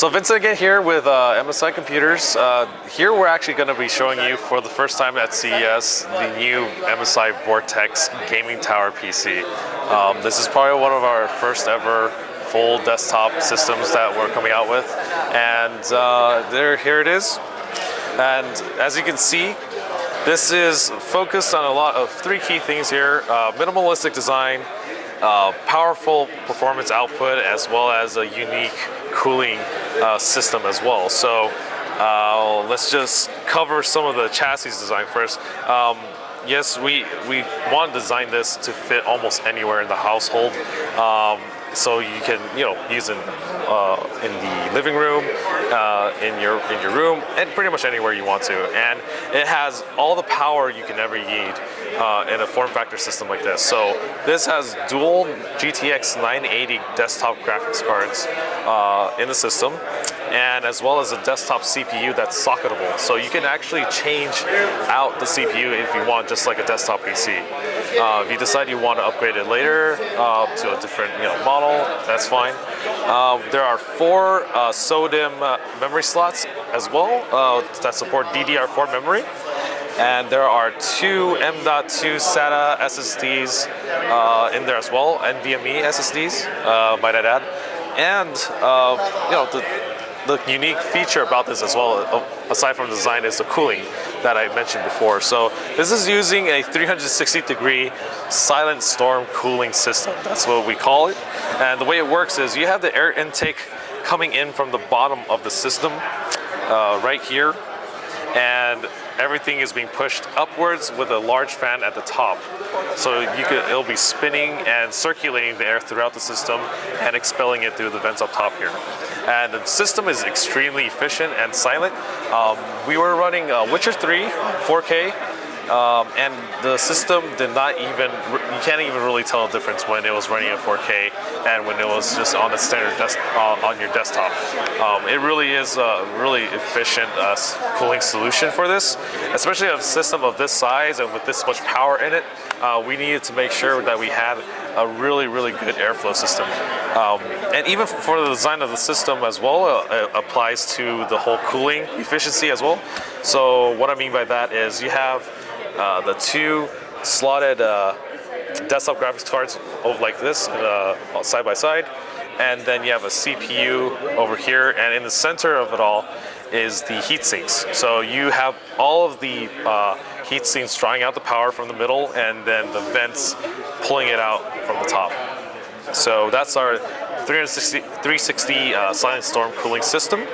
So Vincent again here with MSI Computers. Here we're actually going to be showing you for the first time at CES the new MSI Vortex gaming tower PC. This is probably one of our first ever full desktop systems that we're coming out with, and here it is. And as you can see, this is focused on a lot of three key things here: minimalistic design, powerful performance output, as well as a unique cooling system as well. So let's just cover some of the chassis design first. Yes, we want to design this to fit almost anywhere in the household. So you can use it in the living room, in your room, and pretty much anywhere you want to. And it has all the power you can ever need in a form factor system like this. So this has dual GTX 980 desktop graphics cards in the system, and as well as a desktop CPU that's socketable. So you can actually change out the CPU if you want, just like a desktop PC. If you decide you want to upgrade it later to a different model, that's fine. There are 4 SODIMM memory slots as well that support DDR4 memory. And there are 2 M.2 SATA SSDs in there as well, NVMe SSDs, might I add. And the unique feature about this as well, aside from the design, is the cooling that I mentioned before. So this is using a 360-degree silent storm cooling system. That's what we call it. And the way it works is you have the air intake coming in from the bottom of the system right here, and everything is being pushed upwards with a large fan at the top. So it'll be spinning and circulating the air throughout the system and expelling it through the vents up top here. And the system is extremely efficient and silent. We were running Witcher 3 4K, and the system did not even, you can't even really tell the difference when it was running at 4K and when it was just on the standard on your desktop. It really is a really efficient cooling solution for this, especially a system of this size and with this much power in it. We needed to make sure that we had a really good airflow system. And even for the design of the system as well, it applies to the whole cooling efficiency as well. So what I mean by that is you have the 2 slotted desktop graphics cards over like this, side by side, and then you have a CPU over here, and in the center of it all is the heat sinks. So you have all of the heat sinks drawing out the power from the middle, and then the vents pulling it out from the top. So that's our 360 silent storm cooling system.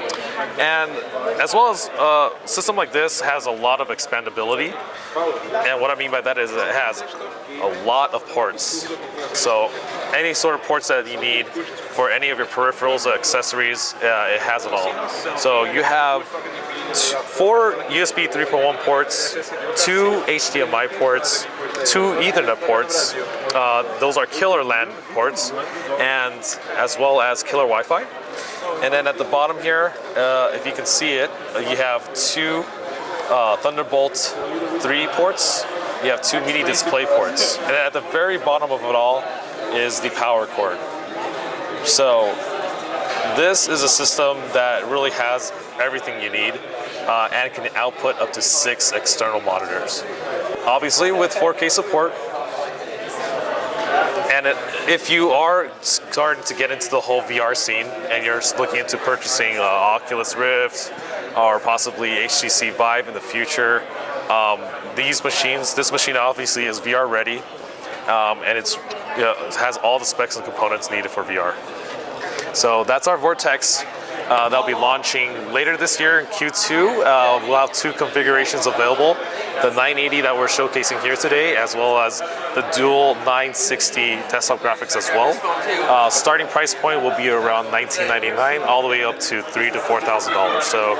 And as well as a system like this has a lot of expandability. And what I mean by that is it has a lot of ports. So any sort of ports that you need for any of your peripherals or accessories, it has it all. So you have 4 USB 3.1 ports, 2 HDMI ports, 2 Ethernet ports. Those are killer LAN ports, and as well as killer Wi-Fi. And then at the bottom here, if you can see it, you have 2 Thunderbolt 3 ports. You have 2 mini display ports. And at the very bottom of it all is the power cord. So this is a system that really has everything you need and can output up to 6 external monitors. Obviously with 4K support. And if you are starting to get into the whole VR scene and you're looking into purchasing Oculus Rift or possibly HTC Vive in the future, this machine obviously is VR ready, and it has all the specs and components needed for VR. So that's our Vortex. That'll be launching later this year in Q2. We'll have 2 configurations available: the 980 that we're showcasing here today, as well as the dual 960 desktop graphics as well. Starting price point will be around $1999, all the way up to $3,000 to $4,000. So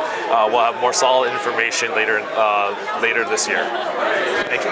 we'll have more solid information later this year. Thank you.